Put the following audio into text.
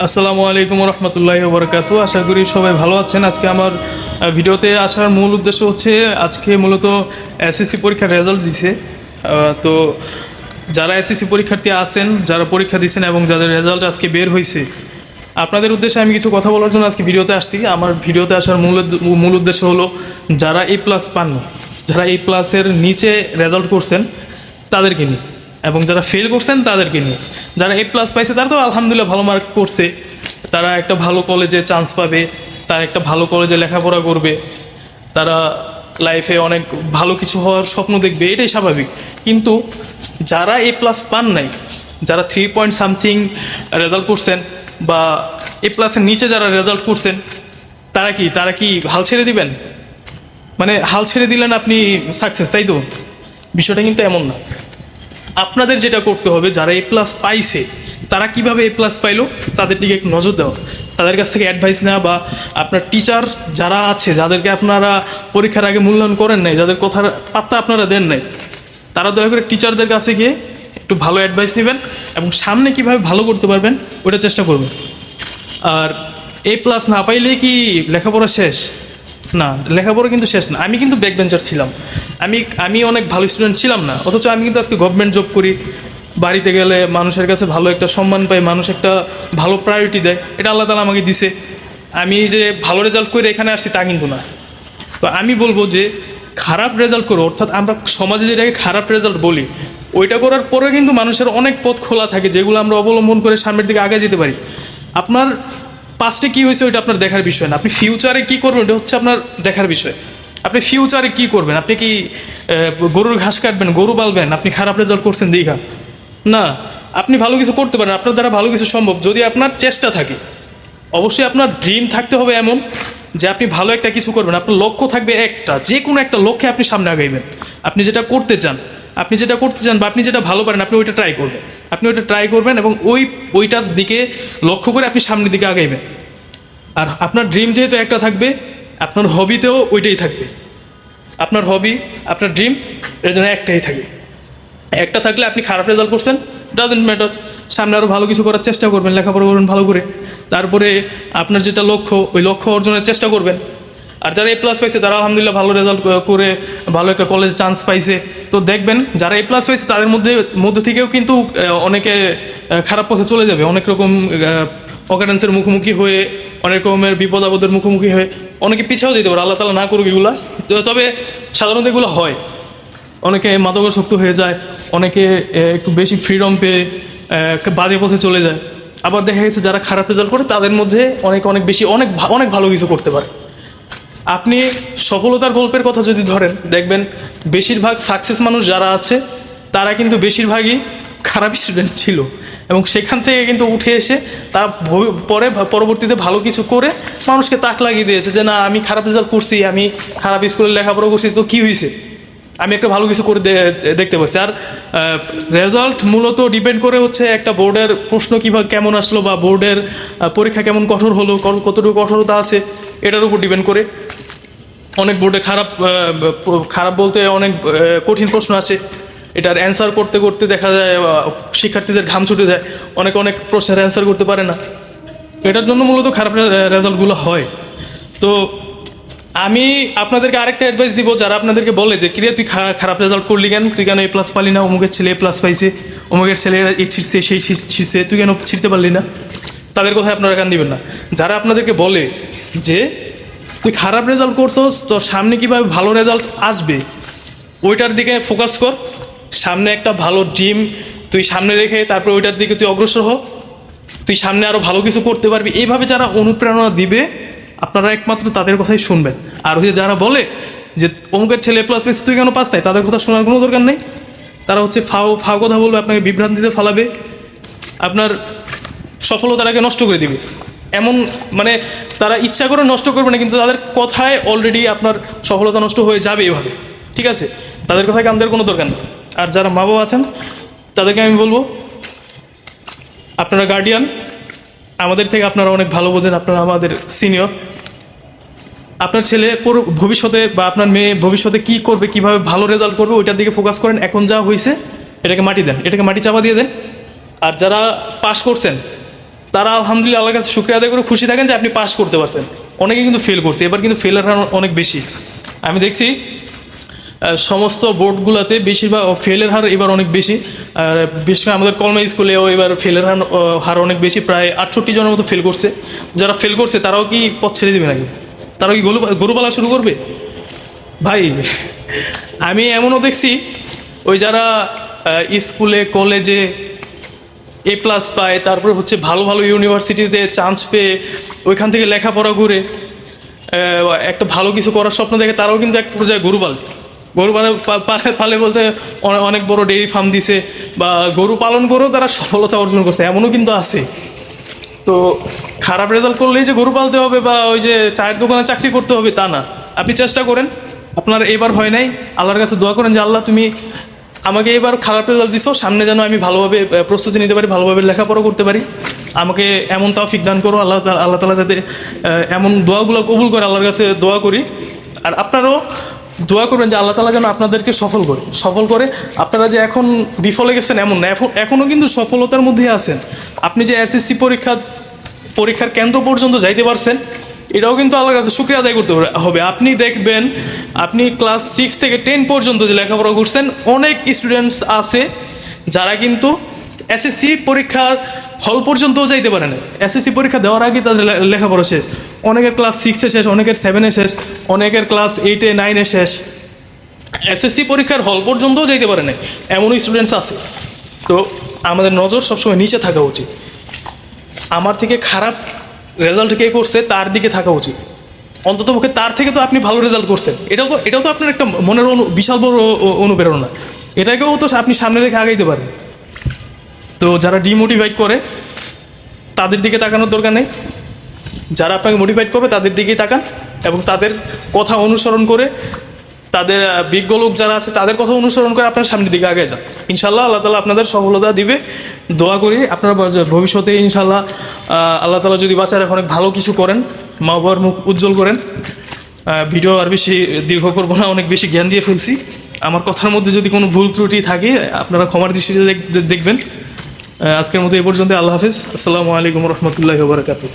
আসসালামু আলাইকুম রহমতুল্লাহি ওবরাকাতু। আশা করি সবাই ভালো আছেন। আজকে আমার ভিডিওতে আসার মূল উদ্দেশ্য হচ্ছে আজকে মূলত এসএসসি পরীক্ষার রেজাল্ট দিছে। তো যারা এসএসসি পরীক্ষার্থী আছেন, যারা পরীক্ষা দিচ্ছেন এবং যাদের রেজাল্ট আজকে বের হয়েছে, আপনাদের উদ্দেশ্যে আমি কিছু কথা বলার জন্য আজকে ভিডিওতে আসছি। আমার ভিডিওতে আসার মূল উদ্দেশ্য হলো যারা A+ পান, যারা A+-এর নিচে রেজাল্ট করছেন তাদেরকে নিয়ে, এবং যারা ফেল করছেন তাদেরকে নিয়ে। যারা A+ পাইছে তারা তো আলহামদুলিল্লাহ ভালো মার্ক করছে, তারা একটা ভালো কলেজে চান্স পাবে, তারা একটা ভালো কলেজে লেখাপড়া করবে, তারা লাইফে অনেক ভালো কিছু হওয়ার স্বপ্ন দেখবে, এটাই স্বাভাবিক। কিন্তু যারা A+ পান নাই, যারা 3 পয়েন্ট রেজাল্ট করছেন বা A+-এর নিচে যারা রেজাল্ট করছেন, তারা কি হাল ছেড়ে দিবেন? মানে হাল ছেড়ে দিলেন আপনি সাকসেস, তাই তো? বিষয়টা কিন্তু এমন না। আপনাদের যেটা করতে হবে, যারা A+ পাইছে তারা কিভাবে A+ পাইলো তাদের দিকে একটু নজর দেওয়া, তাদের কাছ থেকে অ্যাডভাইস নেওয়া, বা আপনার টিচার যারা আছে, যাদেরকে আপনারা পরীক্ষার আগে মূল্যায়ন করেন নাই, যাদের কথার পাত্তা আপনারা দেন নাই, তারা দয়া করে টিচারদের কাছে গিয়ে একটু ভালো অ্যাডভাইস নেবেন এবং সামনে কিভাবে ভালো করতে পারবেন ওটা চেষ্টা করবেন। আর A+ না পাইলে কি লেখাপড়া শেষ? না, লেখাপড়া কিন্তু শেষ না। আমি কিন্তু ব্যাক বেঞ্চার ছিলাম, আমি অনেক ভালো স্টুডেন্ট ছিলাম না, অথচ আমি কিন্তু আজকে গভর্নমেন্ট জব করি। বাড়িতে গেলে মানুষের কাছে ভালো একটা সম্মান পাই, মানুষ একটা ভালো প্রায়োরিটি দেয়, এটা আল্লাহ তাআলা আমাকে দিছে। আমি যে ভালো রেজাল্ট করে এখানে আসছি তা কিন্তু না। তো আমি বলবো যে খারাপ রেজাল্ট করো, অর্থাৎ আমরা সমাজে যেটাকে খারাপ রেজাল্ট বলি, ওইটা করার পরে কিন্তু মানুষের অনেক পথ খোলা থাকে, যেগুলো আমরা অবলম্বন করে সামনের দিকে আগে যেতে পারি। আপনার পাস্টে কী হয়েছে ওইটা আপনার দেখার বিষয় না, আপনি ফিউচারে কী করবেন ওটা হচ্ছে আপনার দেখার বিষয়। আপনি ফিউচারে কী করবেন? আপনি কি গরুর ঘাস কাটবেন, গরু পালবেন আপনি খারাপ রেজাল্ট করছেন দীঘা? না, আপনি ভালো কিছু করতে পারেন, আপনার দ্বারা ভালো কিছু সম্ভব যদি আপনার চেষ্টা থাকে। অবশ্যই আপনার ড্রিম থাকতে হবে এমন যে আপনি ভালো একটা কিছু করবেন, আপনার লক্ষ্য থাকবে একটা, যে কোনো একটা লক্ষ্যে আপনি সামনে আগাইবেন। আপনি যেটা করতে চান বা আপনি যেটা ভালো পারেন আপনি ওইটা ট্রাই করবেন এবং ওইটার দিকে লক্ষ্য করে আপনি সামনের দিকে আগাইবেন। আর আপনার ড্রিম যেহেতু একটা থাকবে, আপনার হবিতেও ওইটাই থাকবে। আপনার হবি, আপনার ড্রিম, এর জন্য একটাই থাকে। একটা থাকলে আপনি খারাপ রেজাল্ট করছেন, ডাজেন্ট ম্যাটার, সামনে আরও ভালো কিছু করার চেষ্টা করবেন, লেখাপড়া করবেন ভালো করে, তারপরে আপনার যেটা লক্ষ্য ওই লক্ষ্য অর্জনের চেষ্টা করবেন। আর যারা A+ পাইছে তারা আলহামদুলিল্লাহ ভালো রেজাল্ট করে ভালো একটা কলেজে চান্স পাইছে। তো দেখবেন যারা A+ পাইছে তাদের মধ্যে থেকেও কিন্তু অনেকে খারাপ পথে চলে যাবে, অনেক রকম অকারেন্সের মুখোমুখি হয়ে, অনেক রকমের বিপদ আপদের মুখোমুখি হয়ে অনেকে পিছাও দিতে পারে, আল্লাহ তাআলা না করুক এগুলা। তবে সাধারণত এগুলো হয়, অনেকে মাদকাসক্ত হয়ে যায়, অনেকে একটু বেশি ফ্রিডম পেয়ে বাজে পথে চলে যায়। আবার দেখা গেছে যারা খারাপ রেজাল্ট করে তাদের মধ্যে অনেক বেশি অনেক ভালো কিছু করতে পারে। আপনি সফলতার গল্পের কথা যদি ধরেন, দেখবেন বেশিরভাগ সাকসেস মানুষ যারা আছে তারা কিন্তু বেশিরভাগই খারাপ স্টুডেন্ট ছিল, এবং সেখান থেকে কিন্তু উঠে এসে তারা পরবর্তীতে ভালো কিছু করে মানুষকে তাক লাগিয়ে দিয়েছে যে না, আমি খারাপ রেজাল্ট করছি, আমি খারাপ স্কুলে লেখাপড়া করছি, তো কী হয়েছে, আমি একটা ভালো কিছু করে দেখতে পাচ্ছি। আর রেজাল্ট মূলত ডিপেন্ড করে হচ্ছে একটা বোর্ডের প্রশ্ন কীভাবে কেমন আসলো, বা বোর্ডের পরীক্ষা কেমন কঠোর হলো, কতটুকু কঠোরতা আছে, এটার উপর ডিপেন্ড করে। অনেক বোর্ডে খারাপ বলতে অনেক কঠিন প্রশ্ন আসে, এটার অ্যান্সার করতে করতে দেখা যায় শিক্ষার্থীদের ঘাম ছুটে যায়, অনেক প্রশ্নের অ্যান্সার করতে পারে না। এটার জন্য মূলত খারাপ রেজাল্টগুলো হয়। তো আমি আপনাদেরকে আরেকটা অ্যাডভাইস দিব, যারা আপনাদেরকে বলে যে কিরে তুই খারাপ রেজাল্ট করলি কেন, তুই কেন A+ পালি না, অমুকের ছেলে A+ পাইছে, অমুকের ছেলে এই ছিঁড়ছে সেই ছিঁড়ছে, তুই কেন ছিঁড়তে পারলি না, তাদের কথায় আপনারা কান দিবেন না। যারা আপনাদেরকে বলে যে তুই খারাপ রেজাল্ট করছস, তোর সামনে কীভাবে ভালো রেজাল্ট আসবে ওইটার দিকে ফোকাস কর, সামনে একটা ভালো ড্রিম তুই সামনে রেখে তারপর ওইটার দিকে তুই অগ্রসর হ, তুই সামনে আরও ভালো কিছু করতে পারবি। এইভাবে যারা অনুপ্রেরণা দিবে আপনারা একমাত্র তাদের কথাই শুনবেন। আর ওই যারা বলে যে অমুকের ছেলে A+ পেয়েছে তুই কেন পাস নাই, তাদের কথা শোনার কোনো দরকার নেই। তারা হচ্ছে ফাও কথা বলবে, আপনাকে বিভ্রান্তিতে ফালাবে, আপনার সফলতাটাকে নষ্ট করে দিবে। এমন মানে তারা ইচ্ছা করে নষ্ট করবে না, কিন্তু তাদের কথায় অলরেডি আপনার সফলতা নষ্ট হয়ে যাবে এভাবে, ঠিক আছে? তাদের কথায় কান দেওয়ার কোনো দরকার নেই। আর যারা মা বাবা আছেন তাদেরকে আমি বলবো, আপনারা গার্ডিয়ান, আমাদের থেকে আপনারা অনেক ভালো বোঝেন, আপনারা আমাদের সিনিয়র। আপনার ছেলে ভবিষ্যতে বা আপনার মেয়ে ভবিষ্যতে কী করবে, কীভাবে ভালো রেজাল্ট করবে ওইটার দিকে ফোকাস করেন। এখন যা হয়েছে এটাকে মাটি চাপা দিয়ে দেন। আর যারা পাশ করছেন তারা আলহামদুলিল্লাহ আল্লাহর কাছে শুকরিয়া আদায় করে খুশি থাকেন যে আপনি পাস করতে পারছেন। অনেকে কিন্তু ফেল করছে, এবার কিন্তু ফেলের হার অনেক বেশি। আমি দেখছি সমস্ত বোর্ডগুলোতে বেশিরভাগ ফেলের হার এবার অনেক বেশি। আর বিশেষ করে আমাদের কলমা স্কুলেও এবার ফেলের হার অনেক বেশি, প্রায় 68 জনের মতো ফেল করছে। যারা ফেল করছে তারাও কি পথ ছেড়ে দেবে নাকি? তারাও কি গরু পালা শুরু করবে? ভাই আমি এমনও দেখছি ওই যারা স্কুলে কলেজে A+ পায়, তারপরে হচ্ছে ভালো ভালো ইউনিভার্সিটিতে চান্স পেয়ে ওইখান থেকে লেখাপড়া করে একটা ভালো কিছু করার স্বপ্ন দেখে, তারাও কিন্তু এক পর্যায়ে গরু পালে বলতে অনেক বড় ডেইরি ফার্ম দিছে বা গরু পালন করেও তারা সফলতা অর্জন করছে, এমনও কিন্তু আছে। তো খারাপ রেজাল্ট করলেই যে গরু পালতে হবে বা ওই যে চায়ের দোকানে চাকরি করতে হবে তা না। আপনি চেষ্টা করেন, আপনার এবার হয় নাই, আল্লাহর কাছে দোয়া করেন যে আল্লাহ তুমি আমাকে এবার খারাপ রেজাল্ট দিছো, সামনে যেন আমি ভালোভাবে প্রস্তুতি নিতে পারি, ভালোভাবে লেখাপড়া করতে পারি, আমাকে এমন তৌফিক দান করো। আল্লাহ তাআলা যাতে এমন দোয়াগুলো কবুল করে, আল্লাহর কাছে দোয়া করি। আর আপনারাও দোয়া করবেন যে আল্লাহ তাআলা যেন আপনাদেরকে সফল করে। আপনারা যে এখন বিফলে গেছেন এমন না, এখনও কিন্তু সফলতার মধ্যেই আছেন। আপনি যে SSC পরীক্ষার কেন্দ্র পর্যন্ত যাইতে পারছেন, এটাও কিন্তু আল্লাহর কাছে শুকরিয়া আদায় করতে হবে। আপনি দেখবেন আপনি ক্লাস 6 থেকে 10 পর্যন্ত যে লেখাপড়া করছেন, অনেক স্টুডেন্টস আছে যারা কিন্তু SSC পরীক্ষার হল পর্যন্তও যাইতে পারে না। SSC পরীক্ষা দেওয়ার আগে তাদের লেখাপড়া শেষ। অনেকের ক্লাস 6-এ শেষ, অনেকের 7-এ শেষ, অনেকের ক্লাস 8-এ 9-এ শেষ। SSC পরীক্ষার হল পর্যন্তও যাইতে পারে না, এমনও স্টুডেন্টস আছে। তো আমাদের নজর সবসময় নিচে থাকা উচিত। আমার থেকে খারাপ রেজাল্ট কে করছে তার দিকে থাকা উচিত, অন্ততপক্ষে তার থেকে তো আপনি ভালো রেজাল্ট করছেন, এটাও তো আপনার একটা মনের বিশাল বড় অনুপ্রেরণা। এটাকেও তো আপনি সামনে রেখে আগাইতে পারেন। তো যারা ডিমোটিভেট করে তাদের দিকে তাকানোর দরকার নেই, যারা আপনাকে মোটিভেট করবে তাদের দিকেই তাকান এবং তাদের কথা অনুসরণ করে, তাদের বিজ্ঞ লোক যারা আছে তাদের কথা অনুসরণ করে আপনার সামনের দিকে আগে যান। ইনশাল্লাহ আল্লাহ তাআলা আপনাদের সফলতা দিবে, দোয়া করি। আপনারা ভবিষ্যতে ইনশাল্লাহ আল্লাহ তাআলা যদি বাঁচার অনেক ভালো কিছু করেন, মা বাবার মুখ উজ্জ্বল করেন। ভিডিও আর বেশি দীর্ঘ করবো না, অনেক বেশি জ্ঞান দিয়ে ফেলছি। আমার কথার মধ্যে যদি কোনো ভুল ত্রুটি থাকে আপনারা ক্ষমার দৃষ্টিতে দেখবেন। আজকের মতো এই পর্যন্ত। আল্লাহ হাফেজ। আসসালামু আলাইকুম রহমতুল্লাহি ওয়া বারাকাতুহু।